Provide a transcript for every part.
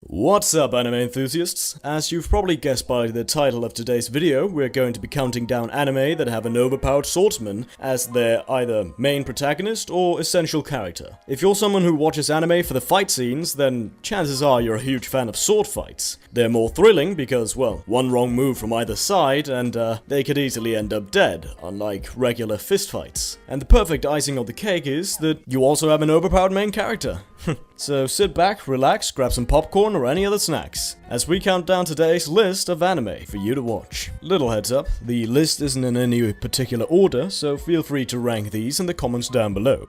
What's up, anime enthusiasts? As you've probably guessed by the title of today's video, we're going to be counting down anime that have an overpowered swordsman as their either main protagonist or essential character. If you're someone who watches anime for the fight scenes, then chances are you're a huge fan of sword fights. They're more thrilling because, well, one wrong move from either side and they could easily end up dead, unlike regular fist fights. And the perfect icing on the cake is that you also have an overpowered main character. So sit back, relax, grab some popcorn or any other snacks, as we count down today's list of anime for you to watch. Little heads up, the list isn't in any particular order, so feel free to rank these in the comments down below.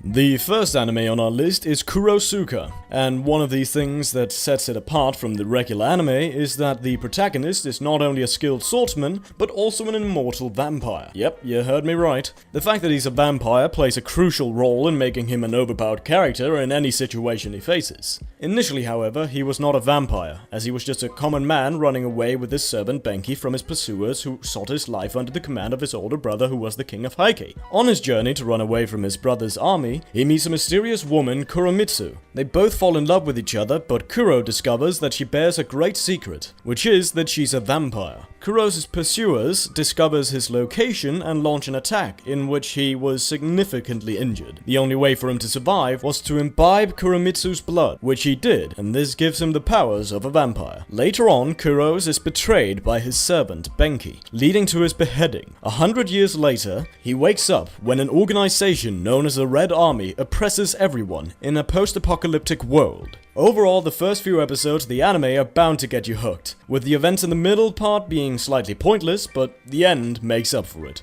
The first anime on our list is Kurosuka, and one of the things that sets it apart from the regular anime is that the protagonist is not only a skilled swordsman, but also an immortal vampire. Yep, you heard me right. The fact that he's a vampire plays a crucial role in making him an overpowered character in any situation he faces. Initially, however, he was not a vampire, as he was just a common man running away with his servant Benki from his pursuers who sought his life under the command of his older brother who was the king of 𝐒𝐻𝐻𝐽. On his journey to run away from his brother's army, he meets a mysterious woman, Kuromitsu. They both fall in love with each other, but Kuro discovers that she bears a great secret, which is that she's a vampire. Kuro's pursuers discovers his location and launch an attack in which he was significantly injured. The only way for him to survive was to imbibe Kuromitsu's blood, which he did, and this gives him the powers of a vampire. Later on, Kuro's is betrayed by his servant, Benki, leading to his beheading. 100 years later, he wakes up when an organization known as the Red Army oppresses everyone in a post-apocalyptic world. Overall, the first few episodes of the anime are bound to get you hooked, with the events in the middle part being slightly pointless, but the end makes up for it.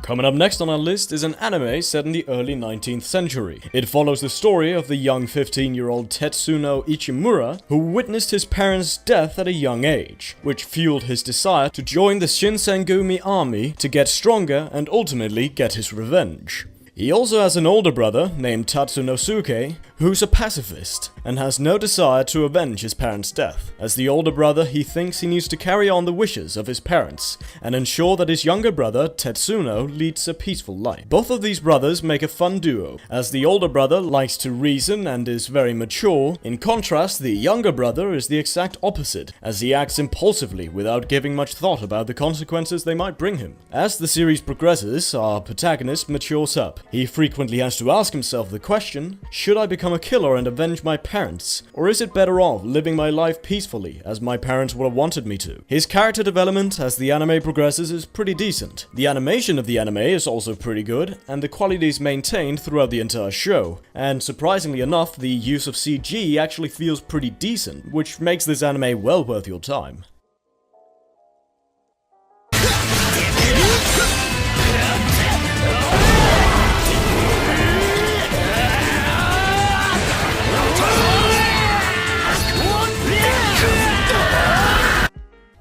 Coming up next on our list is an anime set in the early 19th century. It follows the story of the young 15-year-old Tetsuno Ichimura, who witnessed his parents' death at a young age, which fueled his desire to join the Shinsengumi army to get stronger and ultimately get his revenge. He also has an older brother named Tatsunosuke, who's a pacifist and has no desire to avenge his parents' death. As the older brother, he thinks he needs to carry on the wishes of his parents and ensure that his younger brother, Tetsuno, leads a peaceful life. Both of these brothers make a fun duo, as the older brother likes to reason and is very mature. In contrast, the younger brother is the exact opposite, as he acts impulsively without giving much thought about the consequences they might bring him. As the series progresses, our protagonist matures up. He frequently has to ask himself the question, should I become a killer and avenge my parents? Or is it better off living my life peacefully, as my parents would have wanted me to? His character development as the anime progresses is pretty decent. The animation of the anime is also pretty good, and the quality is maintained throughout the entire show. And surprisingly enough, the use of CG actually feels pretty decent, which makes this anime well worth your time.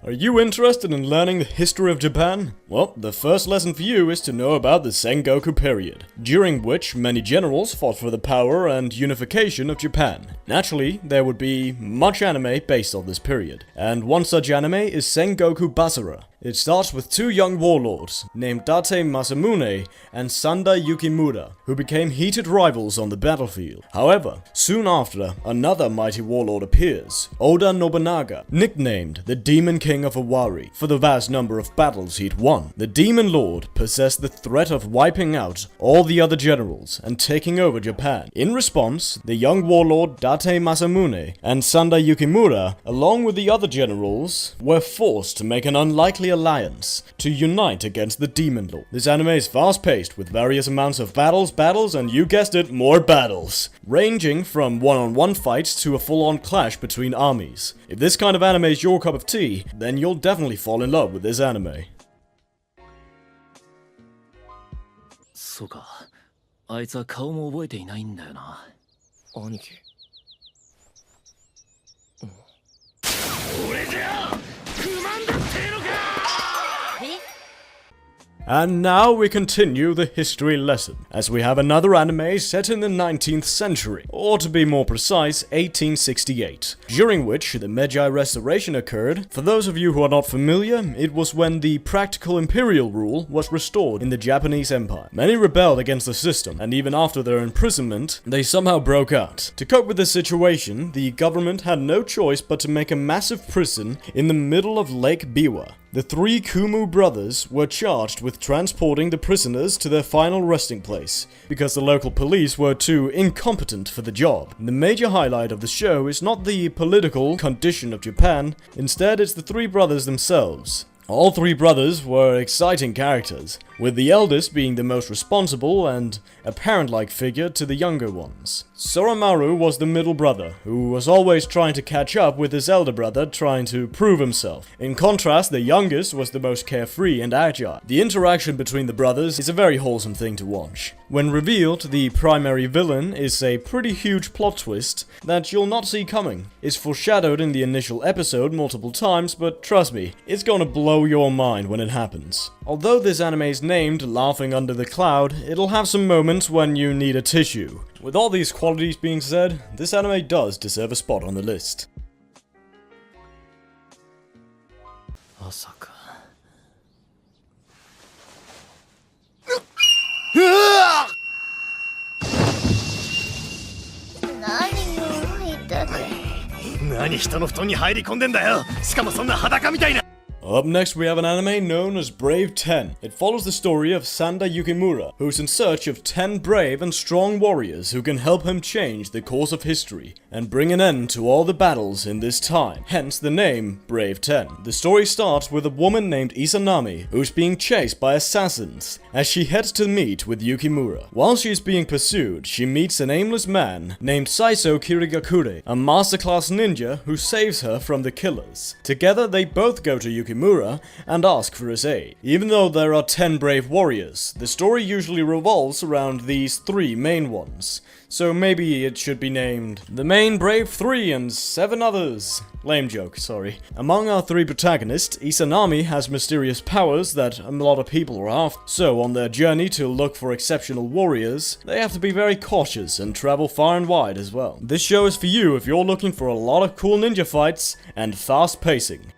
Are you interested in learning the history of Japan? Well, the first lesson for you is to know about the Sengoku period, during which many generals fought for the power and unification of Japan. Naturally, there would be much anime based on this period, and one such anime is Sengoku Basara. It starts with two young warlords, named Date Masamune and Sanda Yukimura, who became heated rivals on the battlefield. However, soon after, another mighty warlord appears, Oda Nobunaga, nicknamed the Demon King of Owari, for the vast number of battles he'd won. The Demon Lord possessed the threat of wiping out all the other generals and taking over Japan. In response, the young warlord Date Masamune and Sanda Yukimura, along with the other generals, were forced to make an unlikely alliance to unite against the Demon Lord. This anime is fast-paced with various amounts of battles, and you guessed it, more battles, ranging from one-on-one fights to a full-on clash between armies. If this kind of anime is your cup of tea, then you'll definitely fall in love with this anime. そうか。あいつは顔も覚えていないんだよな。兄貴。俺じゃ不満だってのか。And now we continue the history lesson, as we have another anime set in the 19th century, or to be more precise, 1868, during which the Meiji Restoration occurred. For those of you who are not familiar, it was when the practical imperial rule was restored in the Japanese Empire. Many rebelled against the system, and even after their imprisonment, they somehow broke out. To cope with this situation, the government had no choice but to make a massive prison in the middle of Lake Biwa. The three Kumu brothers were charged with transporting the prisoners to their final resting place, because the local police were too incompetent for the job. The major highlight of the show is not the political condition of Japan, instead it's the three brothers themselves. All three brothers were exciting characters, with the eldest being the most responsible and a parent-like figure to the younger ones. Soromaru was the middle brother, who was always trying to catch up with his elder brother, trying to prove himself. In contrast, the youngest was the most carefree and agile. The interaction between the brothers is a very wholesome thing to watch. When revealed, the primary villain is a pretty huge plot twist that you'll not see coming. It's foreshadowed in the initial episode multiple times, but trust me, it's gonna blow your mind when it happens. Although this anime is named Laughing Under the Cloud, it'll have some moments when you need a tissue. With all these qualities being said, this anime does deserve a spot on the list. まさか。何よ、痛く。何人の布団に入り込んでんだよ。しかもそんな裸みたいな。 Up next, we have an anime known as Brave 10. It follows the story of Sanda Yukimura, who's in search of 10 brave and strong warriors who can help him change the course of history and bring an end to all the battles in this time, hence the name Brave 10. The story starts with a woman named Izanami, who's being chased by assassins, as she heads to meet with Yukimura. While she is being pursued, she meets an aimless man named Saiso Kirigakure, a masterclass ninja who saves her from the killers. Together, they both go to Yukimura and ask for his aid. Even though there are 10 brave warriors, the story usually revolves around these 3 main ones. So maybe it should be named The Main Brave 3 and 7 Others. Lame joke, sorry. Among our 3 protagonists, Izanami has mysterious powers that a lot of people are after. So on their journey to look for exceptional warriors, they have to be very cautious and travel far and wide as well. This show is for you if you're looking for a lot of cool ninja fights and fast pacing.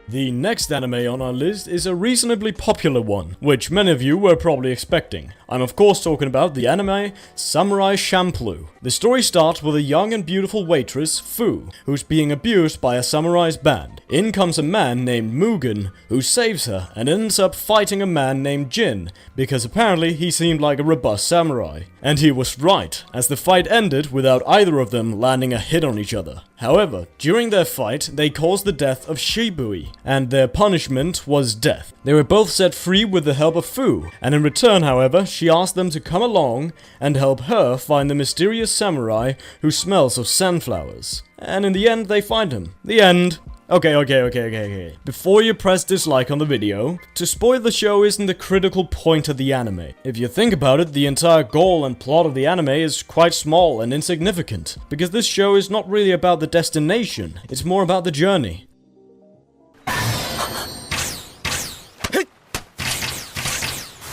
The next anime on our list is a reasonably popular one, which many of you were probably expecting. I'm of course talking about the anime Samurai Champloo. The story starts with a young and beautiful waitress, Fu, who's being abused by a samurai's band. In comes a man named Mugen, who saves her and ends up fighting a man named Jin, because apparently he seemed like a robust samurai. And he was right, as the fight ended without either of them landing a hit on each other. However, during their fight, they caused the death of Shibui, and their punishment was death. They were both set free with the help of Fu, and in return, however, she asked them to come along and help her find the mysterious samurai who smells of sunflowers. And in the end, they find him. The end. Okay. Before you press dislike on the video, to spoil the show isn't the critical point of the anime. If you think about it, the entire goal and plot of the anime is quite small and insignificant, because this show is not really about the destination, it's more about the journey.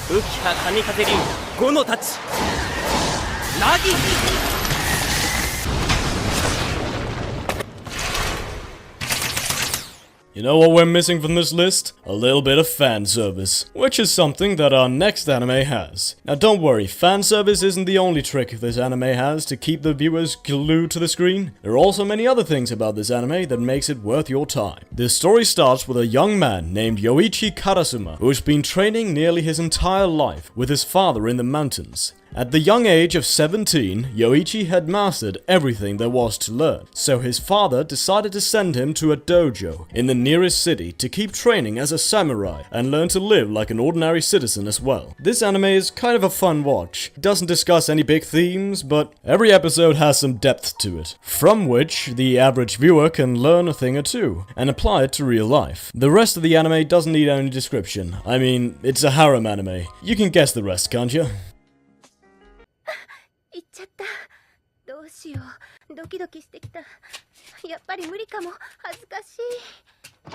浮葉神風凛5の太刀なぎ You know what we're missing from this list? A little bit of fan service, which is something that our next anime has. Now don't worry, fan service isn't the only trick this anime has to keep the viewers glued to the screen. There are also many other things about this anime that makes it worth your time. The story starts with a young man named Yoichi Karasuma, who's been training nearly his entire life with his father in the mountains. At the young age of 17, Yoichi had mastered everything there was to learn, so his father decided to send him to a dojo in the nearest city to keep training as a samurai and learn to live like an ordinary citizen as well. This anime is kind of a fun watch. It doesn't discuss any big themes, but every episode has some depth to it, from which the average viewer can learn a thing or two and apply it to real life. The rest of the anime doesn't need any description. I mean, it's a harem anime. You can guess the rest, can't you? 行っちゃった。どうしよう。ドキドキしてきた。やっぱり無理かも。恥ずかしい。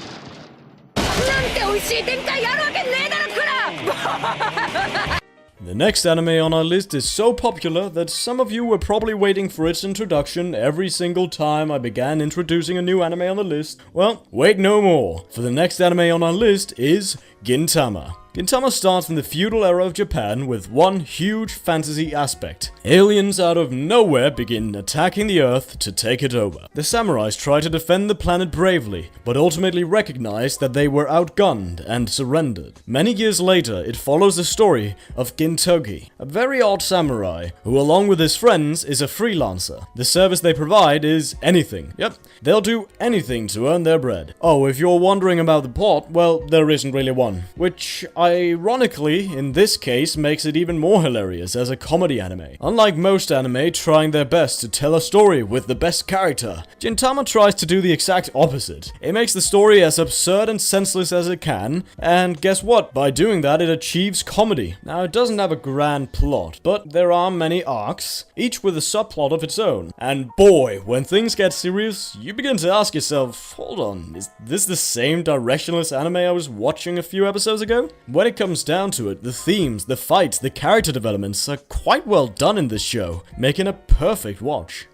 なんて美味しい展開あるわけねえだろ、クラ！ The next anime on our list is so popular that some of you were probably waiting for its introduction every single time I began introducing a new anime on the list. Well, wait no more, for the next anime on our list is Gintama. Gintama starts in the feudal era of Japan with one huge fantasy aspect. Aliens out of nowhere begin attacking the earth to take it over. The samurais try to defend the planet bravely, but ultimately recognize that they were outgunned and surrendered. Many years later, it follows the story of Gintoki, a very odd samurai, who along with his friends is a freelancer. The service they provide is anything. Yep, they'll do anything to earn their bread. Oh, if you're wondering about the plot, well, there isn't really one, which ironically, in this case, makes it even more hilarious as a comedy anime. Unlike most anime trying their best to tell a story with the best character, Gintama tries to do the exact opposite. It makes the story as absurd and senseless as it can, and guess what? By doing that, it achieves comedy. Now, it doesn't have a grand plot, but there are many arcs, each with a subplot of its own. And boy, when things get serious, you begin to ask yourself, hold on, is this the same directionless anime I was watching a few episodes ago? When it comes down to it, the themes, the fights, the character developments are quite well done in this show, making a perfect watch.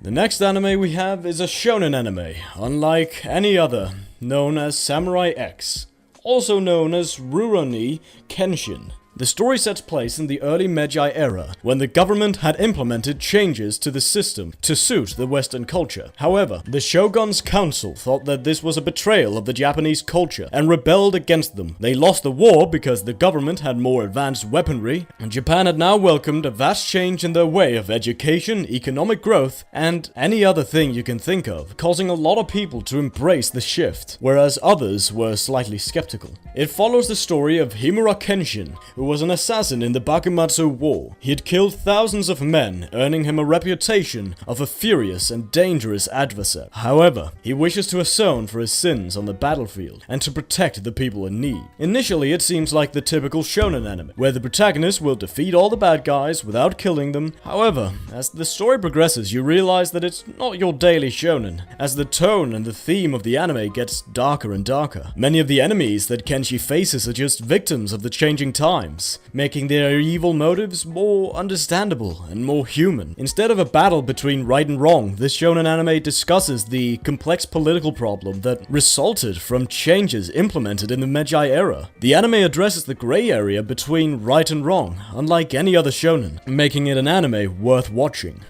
The next anime we have is a shonen anime, unlike any other, known as Samurai X, also known as Rurouni Kenshin. The story sets place in the early Meiji era, when the government had implemented changes to the system to suit the Western culture. However, the Shogun's council thought that this was a betrayal of the Japanese culture and rebelled against them. They lost the war because the government had more advanced weaponry, and Japan had now welcomed a vast change in their way of education, economic growth, and any other thing you can think of, causing a lot of people to embrace the shift, whereas others were slightly skeptical. It follows the story of Himura Kenshin, who was an assassin in the Bakumatsu War. He had killed thousands of men, earning him a reputation of a furious and dangerous adversary. However, he wishes to atone for his sins on the battlefield and to protect the people in need. Initially, it seems like the typical shonen anime, where the protagonist will defeat all the bad guys without killing them. However, as the story progresses, you realize that it's not your daily shonen, as the tone and the theme of the anime gets darker and darker. Many of the enemies that Kenshi faces are just victims of the changing times, making their evil motives more understandable and more human. Instead of a battle between right and wrong, this shonen anime discusses the complex political problem that resulted from changes implemented in the Meiji era. The anime addresses the gray area between right and wrong, unlike any other shonen, making it an anime worth watching.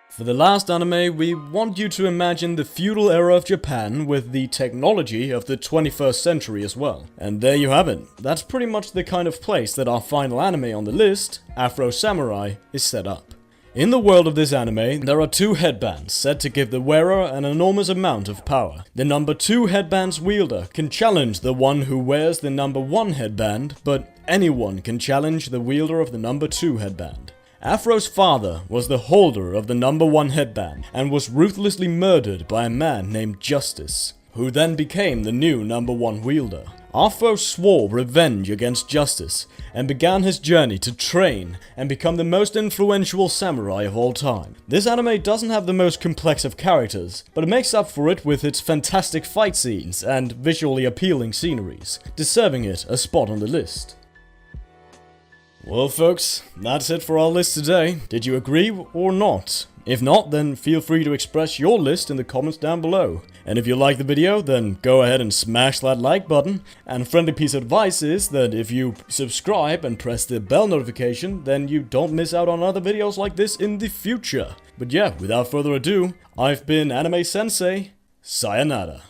For the last anime, we want you to imagine the feudal era of Japan with the technology of the 21st century as well. And there you have it. That's pretty much the kind of place that our final anime on the list, Afro Samurai, is set up. In the world of this anime, there are two headbands said to give the wearer an enormous amount of power. The number 2 headband's wielder can challenge the one who wears the number 1 headband, but anyone can challenge the wielder of the number 2 headband. Afro's father was the holder of the number 1 headband and was ruthlessly murdered by a man named Justice, who then became the new number 1 wielder. Afro swore revenge against Justice and began his journey to train and become the most influential samurai of all time. This anime doesn't have the most complex of characters, but it makes up for it with its fantastic fight scenes and visually appealing sceneries, deserving it a spot on the list. Well folks, that's it for our list today. Did you agree or not? If not, then feel free to express your list in the comments down below. And if you like the video, then go ahead and smash that like button. And a friendly piece of advice is that if you subscribe and press the bell notification, then you don't miss out on other videos like this in the future. But yeah, without further ado, I've been Anime Sensei. Sayonara.